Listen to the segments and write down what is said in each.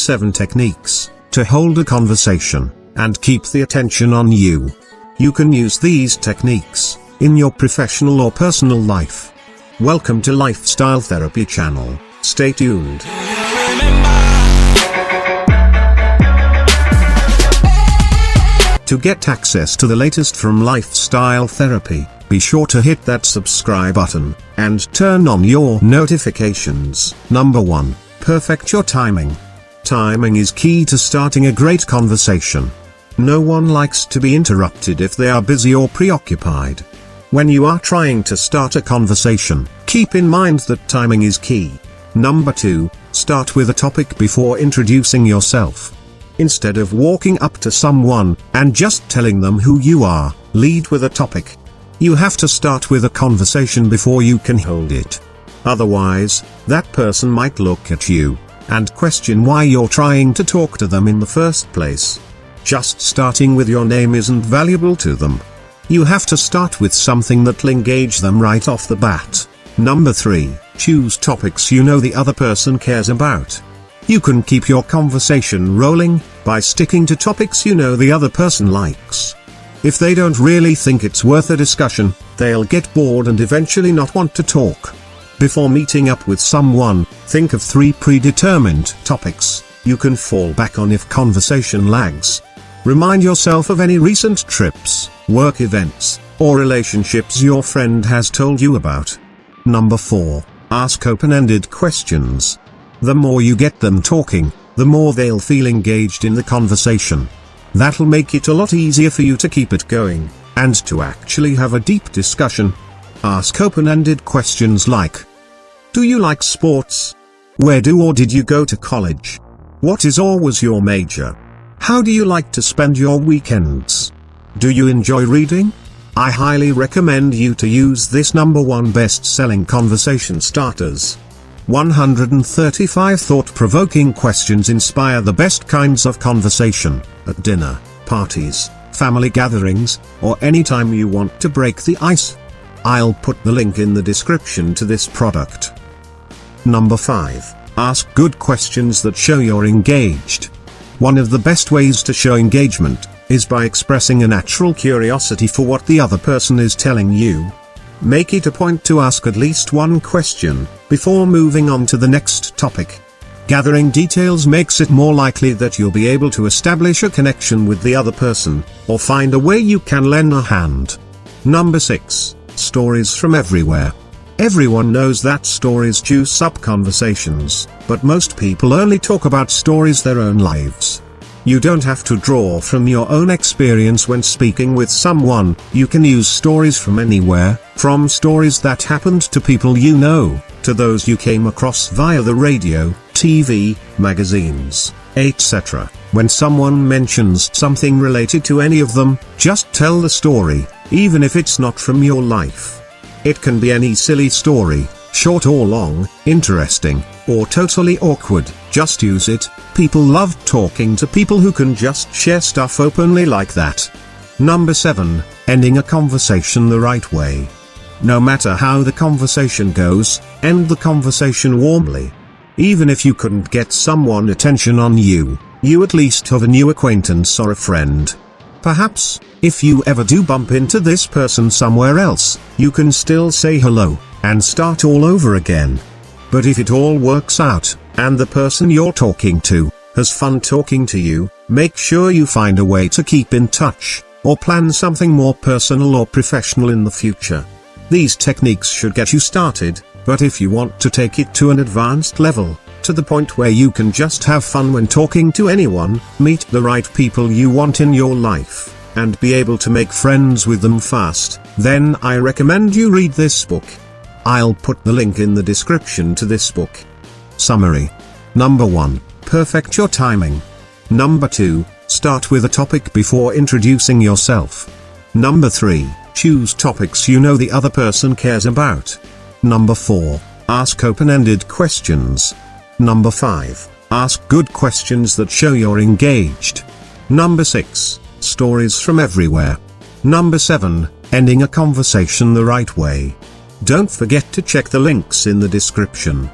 7 techniques to hold a conversation and keep the attention on you. You can use these techniques in your professional or personal life. Welcome to Lifestyle Therapy Channel. Stay tuned. To get access to the latest from Lifestyle Therapy, be sure to hit that subscribe button and turn on your notifications. Number 1. Perfect your timing. Timing is key to starting a great conversation. No one likes to be interrupted if they are busy or preoccupied. When you are trying to start a conversation, keep in mind that timing is key. Number 2. Start with a topic before introducing yourself. Instead of walking up to someone and just telling them who you are, lead with a topic. You have to start with a conversation before you can hold it. Otherwise, that person might look at you and question why you're trying to talk to them in the first place. Just starting with your name isn't valuable to them. You have to start with something that'll engage them right off the bat. Number 3. Choose topics you know the other person cares about. You can keep your conversation rolling by sticking to topics you know the other person likes. If they don't really think it's worth a discussion, they'll get bored and eventually not want to talk. Before meeting up with someone, think of 3 predetermined topics you can fall back on if conversation lags. Remind yourself of any recent trips, work events, or relationships your friend has told you about. Number 4. Ask open-ended questions. The more you get them talking, the more they'll feel engaged in the conversation. That'll make it a lot easier for you to keep it going, and to actually have a deep discussion. Ask open-ended questions like: do you like sports? Where do or did you go to college? What is or was your major? How do you like to spend your weekends? Do you enjoy reading? I highly recommend you to use this number 1 best-selling conversation starters. 135 thought-provoking questions inspire the best kinds of conversation, at dinner, parties, family gatherings, or any time you want to break the ice. I'll put the link in the description to this product. Number 5. Ask good questions that show you're engaged. One of the best ways to show engagement is by expressing a natural curiosity for what the other person is telling you. Make it a point to ask at least 1 question before moving on to the next topic. Gathering details makes it more likely that you'll be able to establish a connection with the other person, or find a way you can lend a hand. Number 6. Stories from everywhere. Everyone knows that stories juice up conversations, but most people only talk about stories their own lives. You don't have to draw from your own experience when speaking with someone. You can use stories from anywhere, from stories that happened to people you know, to those you came across via the radio, TV, magazines, etc. When someone mentions something related to any of them, just tell the story, even if it's not from your life. It can be any silly story, short or long, interesting, or totally awkward, just use it. People love talking to people who can just share stuff openly like that. Number 7. Ending a conversation the right way. No matter how the conversation goes, end the conversation warmly. Even if you couldn't get someone's attention on you, you at least have a new acquaintance or a friend. Perhaps, if you ever do bump into this person somewhere else, you can still say hello, and start all over again. But if it all works out, and the person you're talking to has fun talking to you, make sure you find a way to keep in touch, or plan something more personal or professional in the future. These techniques should get you started, but if you want to take it to an advanced level, to the point where you can just have fun when talking to anyone, meet the right people you want in your life, and be able to make friends with them fast, then I recommend you read this book. I'll put the link in the description to this book. Summary. Number 1. Perfect your timing. Number 2. Start with a topic before introducing yourself. Number 3. Choose topics you know the other person cares about. Number 4. Ask open-ended questions. Number 5. Ask good questions that show you're engaged. Number 6. Stories from everywhere. Number 7. Ending a conversation the right way. Don't forget to check the links in the description.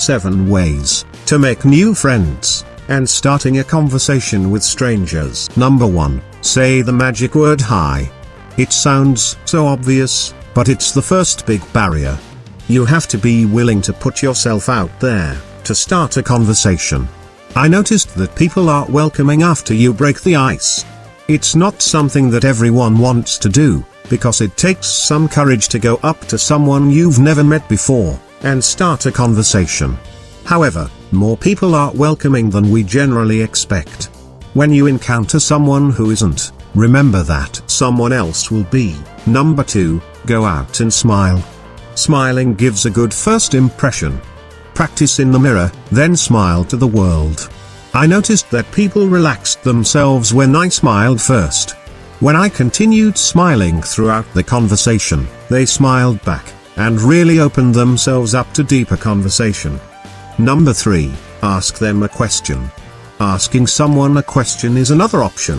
7 ways to make new friends and starting a conversation with strangers. Number 1. Say the magic word hi. It sounds so obvious, but it's the first big barrier. You have to be willing to put yourself out there to start a conversation. I noticed that people are welcoming after you break the ice. It's not something that everyone wants to do, because it takes some courage to go up to someone you've never met before and start a conversation. However, more people are welcoming than we generally expect. When you encounter someone who isn't, remember that someone else will be. Number 2, go out and smile. Smiling gives a good first impression. Practice in the mirror, then smile to the world. I noticed that people relaxed themselves when I smiled first. When I continued smiling throughout the conversation, they smiled back and really opened themselves up to deeper conversation. Number 3, ask them a question. Asking someone a question is another option.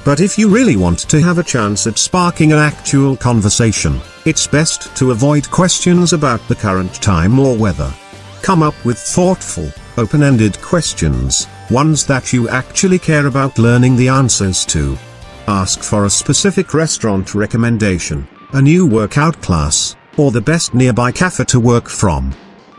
But if you really want to have a chance at sparking an actual conversation, it's best to avoid questions about the current time or weather. Come up with thoughtful, open-ended questions, ones that you actually care about learning the answers to. Ask for a specific restaurant recommendation, a new workout class, or the best nearby cafe to work from.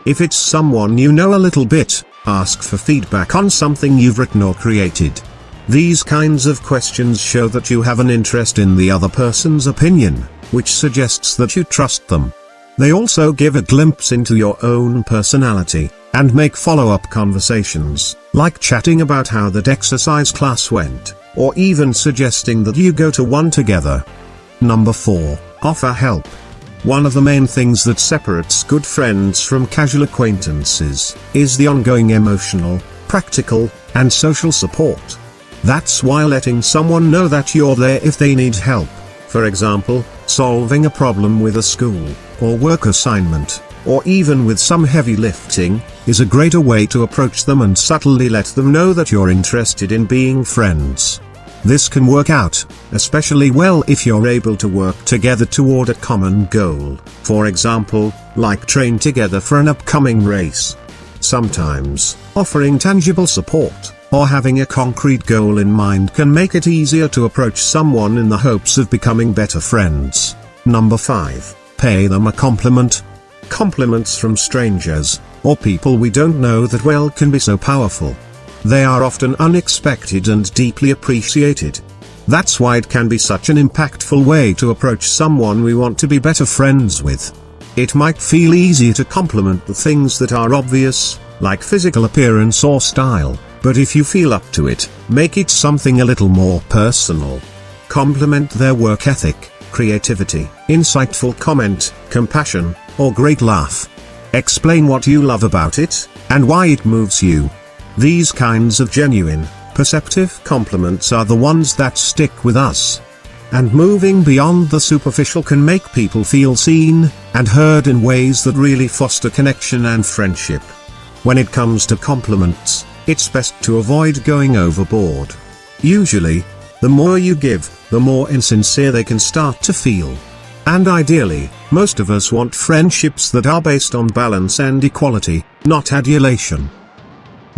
If it's someone you know a little bit, ask for feedback on something you've written or created. These kinds of questions show that you have an interest in the other person's opinion, which suggests that you trust them. They also give a glimpse into your own personality, and make follow-up conversations, like chatting about how that exercise class went, or even suggesting that you go to one together. Number 4, offer help. One of the main things that separates good friends from casual acquaintances is the ongoing emotional, practical, and social support. That's why letting someone know that you're there if they need help, for example, solving a problem with a school or work assignment, or even with some heavy lifting, is a greater way to approach them and subtly let them know that you're interested in being friends. This can work out especially well if you're able to work together toward a common goal, for example, like train together for an upcoming race. Sometimes, offering tangible support, or having a concrete goal in mind can make it easier to approach someone in the hopes of becoming better friends. Number 5, pay them a compliment. Compliments from strangers, or people we don't know that well, can be so powerful. They are often unexpected and deeply appreciated. That's why it can be such an impactful way to approach someone we want to be better friends with. It might feel easier to compliment the things that are obvious, like physical appearance or style, but if you feel up to it, make it something a little more personal. Compliment their work ethic, creativity, insightful comment, compassion, or great laugh. Explain what you love about it, and why it moves you. These kinds of genuine, perceptive compliments are the ones that stick with us. And moving beyond the superficial can make people feel seen and heard in ways that really foster connection and friendship. When it comes to compliments, it's best to avoid going overboard. Usually, the more you give, the more insincere they can start to feel. And ideally, most of us want friendships that are based on balance and equality, not adulation.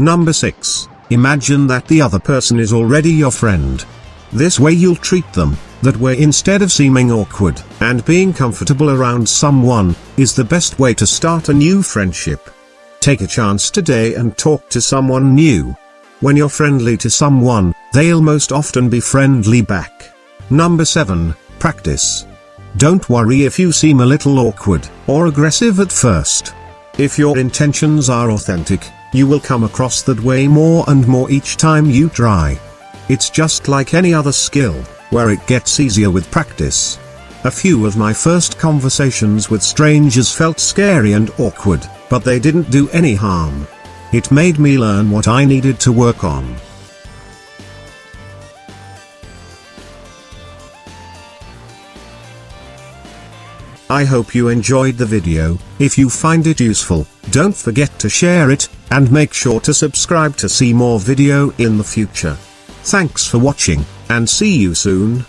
Number 6, imagine that the other person is already your friend. This way you'll treat them that way instead of seeming awkward, and being comfortable around someone is the best way to start a new friendship. Take a chance today and talk to someone new. When you're friendly to someone, they'll most often be friendly back. Number 7, practice. Don't worry if you seem a little awkward or aggressive at first. If your intentions are authentic, you will come across that way more and more each time you try. It's just like any other skill, where it gets easier with practice. A few of my first conversations with strangers felt scary and awkward, but they didn't do any harm. It made me learn what I needed to work on. I hope you enjoyed the video. If you find it useful, don't forget to share it, and make sure to subscribe to see more video in the future. Thanks for watching, and see you soon.